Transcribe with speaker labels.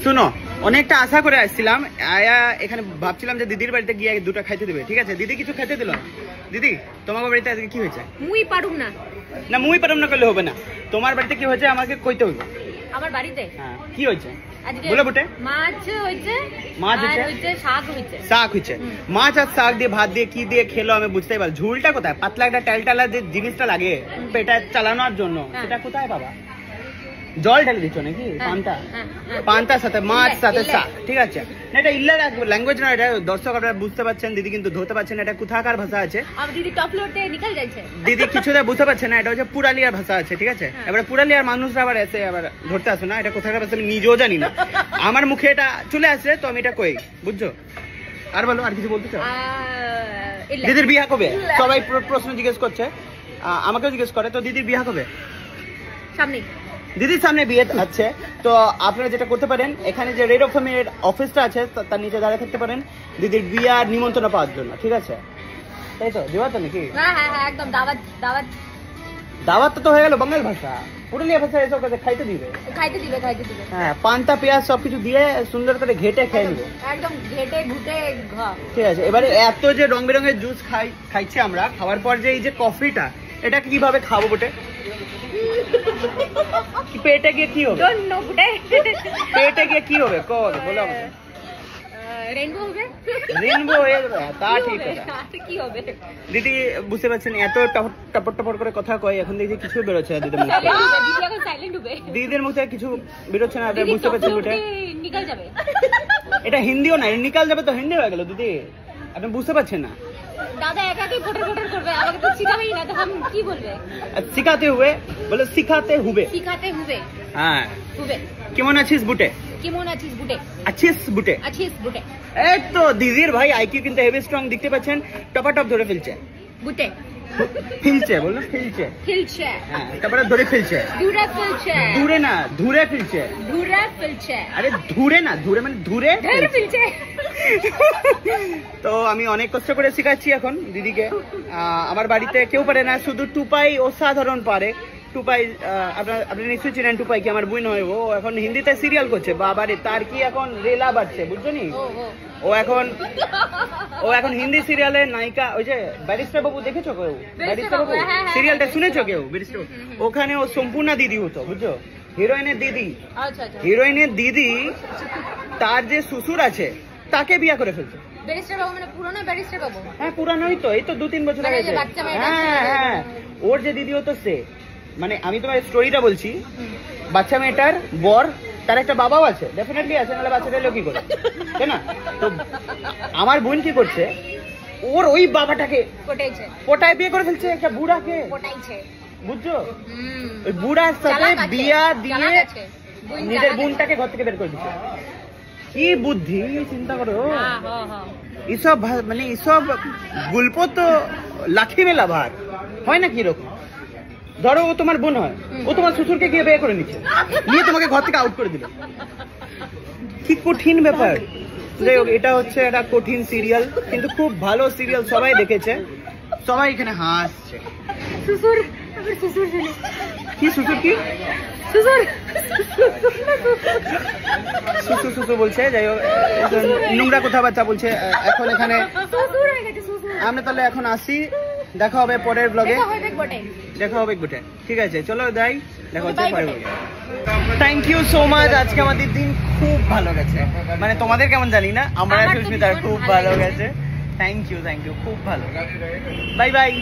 Speaker 1: শুনো, অনেকটা আশা করে আসছিলাম, আয়া এখানে ভাবছিলাম যে দিদির বাড়িতে গিয়ে দুটো খাইতে দেবে, ঠিক আছে? দিদি কিছু খাইতে দিল। দিদি তোমার বাড়িতে আজকে কি হয়েছে?
Speaker 2: মুই পারুম না।
Speaker 1: না মুই পারুম না করলে হবে না, তোমার বাড়িতে কি হয়েছে আমাকে কইতে হইবে।
Speaker 2: আমার বাড়িতে
Speaker 1: হ্যাঁ কি হয়েছে
Speaker 2: আজকে?
Speaker 1: বলে বটে।
Speaker 2: মাছ হয়েছে,
Speaker 1: মাছ
Speaker 2: হয়েছে, শাক হয়েছে।
Speaker 1: শাক হয়েছে, মাছ আর শাক দিয়ে ভাত দিয়ে কি দিয়ে খেলো আমি বুঝতেই পারি। ঝুলটা কোথায়? পাতলা একটা টালটালা যে জিনিসটা লাগে পেটা চালানোর জন্য, সেটা কোথায় পাবা? জল ঢেলে দিচ্ছ নাকি? পান্তা, পান্তার সাথে মাছ সাথে শাক, ঠিক আছে? না এটা ইল্লার ল্যাঙ্গুয়েজ না, এটা দর্শক আপনারা বুঝতে পারছেন, দিদি কিন্তু ধরতে পারছেন এটা কোথাকার ভাষা আছে।
Speaker 2: দিদি টপ ফ্লোরতে নিকল যাচ্ছে,
Speaker 1: দিদি কিছুটা বুঝতে পারছে না, এটা হচ্ছে পুরালিয়ার ভাষা আছে, ঠিক আছে? এবারে পুরালিয়ার মানুষরা আবার এসে আবার ধরতে আসে না, এটা কোথাকার ভাষা আমি নিজেও জানি না। আমার মুখে এটা চলে আসে তো আমি এটা কই, বুঝছো? আর বলো, আর কিছু বলতে চাও? দিদির বিয়া কবে? সবাই প্রশ্ন জিজ্ঞেস করছে, আমাকেও জিজ্ঞেস করে, তো দিদির বিয়া কবে?
Speaker 2: সামনে,
Speaker 1: দিদির সামনে বিয়ে আছে। তো আপনারা যেটা করতে পারেন, এখানে যে রেড অফ এর অফিসটা আছে তার নিচে দাঁড়িয়ে থাকতে পারেন দিদির বিয়ার নিমন্ত্রণ পাওয়ার জন্য, ঠিক আছে? তাই তো দেওয়া তো নাকি?
Speaker 2: একদম দাওয়াত। দাওয়াত
Speaker 1: দাওয়াত তো হয়ে গেল বাঙালি ভাষা, পুরুলিয়া ভাষা এসব কাছে খাইতে দিবে,
Speaker 2: খাইতে দিবে।
Speaker 1: হ্যাঁ পান্তা পেঁয়াজ সবকিছু দিয়ে সুন্দর করে ঘেটে খেয়ে নিবে,
Speaker 2: একদম ঘেটে ঘুটে
Speaker 1: ঠিক আছে? এবারে এত যে রং বেরঙের জুস খাইছি আমরা, খাওয়ার পর যে এই যে কফিটা, এটা কিভাবে খাবো বটে? পেটে গিয়ে কি হবে? পেটে গিয়ে কি হবে বলো আমাকে।
Speaker 2: রেইনবো হবে,
Speaker 1: রেইনবো হয়ে যাবে, তা ঠিক কথা।
Speaker 2: কি হবে
Speaker 1: দিদি বুঝতে পারছেন, এত টপর টপর করে কথা কয়, এখন দেখি কিছু বেরোচ্ছে না দিদির মুখ থেকে। দিদির মুখ থেকে কিছু বেরোচ্ছে না, বুঝতে পারছেন ওটা
Speaker 2: নিকাল যাবে।
Speaker 1: এটা হিন্দিও না, নিকাল যাবে তো হিন্দি হয়ে গেল দিদি, আপনি বুঝতে পারছেন না।
Speaker 2: দাদা একাকি ফটোর করবে, আমাকে তো শিখাবেই না, তখন কি বলবে?
Speaker 1: শিখাতে হুবে বলে, শিখাতে হুবে,
Speaker 2: শিখাতে হুবে।
Speaker 1: হ্যাঁ
Speaker 2: হুবে।
Speaker 1: কেমন আছিস বুটে?
Speaker 2: কেমন আছিস বুটে?
Speaker 1: আছিস বুটে?
Speaker 2: আছিস বুটে।
Speaker 1: এই তো দিদির ভাই আইকিউ কিন্তু হেভি স্ট্রং, দেখতে পাচ্ছেন টপাটপ ধরে ফেলছে।
Speaker 2: বুটে
Speaker 1: ফিলছে, বললো ফিলছে,
Speaker 2: ফিলছে,
Speaker 1: হ্যাঁ তারপরে ধরে ফেলছে।
Speaker 2: দূরে ফিলছে,
Speaker 1: দূরে না ধুরে ফেলছে।
Speaker 2: দূরে ফিলছে,
Speaker 1: আরে ধুরে না, ধুরে মানে ধুরে
Speaker 2: ফিলছে।
Speaker 1: তো আমি অনেক কষ্ট করে শিখাচ্ছি এখন দিদিকে। আমার বাড়িতে কেউ পারে না, শুধু টুপাই অসাধারণ পারে। টুপাই আপনি নিশ্চয়ই চিনেন টুপাই কি, আমার বোন হয়, ও এখন হিন্দিতে সিরিয়াল করছে, বাবারে তার কি এখন রেলা বাড়ছে, বুঝছো নি? ও এখন হিন্দি সিরিয়ালের নায়িকা, ওই যে ব্যারিস্টার বাবু দেখেছো কেউ? ব্যারিস্টার বাবু সিরিয়ালটা শুনেছো কেউ? ব্যারিস্টার ওখানে ও সম্পূর্ণ দিদি হতো, বুঝছো? হিরোইনের দিদি, হিরোইনের দিদি তার যে শ্বশুর আছে তাকে বিয়ে করে ফেলছে।
Speaker 2: ব্যারিস্টার বাবু মানে পুরনো ব্যারিস্টার বাবু?
Speaker 1: হ্যাঁ পুরানোই তো, এই তো 2-3 বছর আগে। হ্যাঁ ওর যে দিদি হতো সে, মানে আমি তোমার স্টোরিটা বলছি, বাচ্চা মেয়েটার বর, তার একটা বাবাও আছে, ডেফিনেটলি আছে, নাহলে বাচ্চাটা এলো কি করে, তাই না? তো আমার বোন কি করছে, ওর ওই বাবাটাকে পটায় বিয়ে করে ফেলছে, একটা বুড়াকে পটাইছে, বুঝছো? ওই বুড়ার সাথে বিয়া দিয়ে নিজের বোনটাকে ঘর থেকে বের করে দিচ্ছে। কি বুদ্ধি, চিন্তা করো। এসব মানে এসব গল্প তো লাঠি মেলা ভার হয় না, কি রকম? ধরো ও তোমার বোন হয়, ও তোমার শ্বশুরকে গিয়ে বিয়ে করে নিচ্ছে, নিয়ে তোমাকে ঘর থেকে আউট করে দিল। কি কঠিন ব্যাপার। যাই হোক, এটা হচ্ছে একটা কঠিন সিরিয়াল, কিন্তু খুব ভালো সিরিয়াল, সবাই দেখেছে, সবাই এখানে হাসছে।
Speaker 2: শ্বশুর
Speaker 1: কি শ্বশুর? কি শ্বশুর শ্বশুর বলছে? যাই হোক, নোংরা কথাবার্তা বলছে এখন এখানে। আমরা তাহলে এখন আসি, দেখা হবে পরের ব্লগে, দেখা হবে বটে, ঠিক আছে? চলো যাই, দেখা হচ্ছে পরের ব্লগে। থ্যাংক ইউ সো মাচ, আজকে আমাদের দিন খুব ভালো গেছে, মানে তোমাদের কেমন জানি না, আমার সুস্মিতার খুব ভালো গেছে। থ্যাংক ইউ খুব ভালো। Bye bye.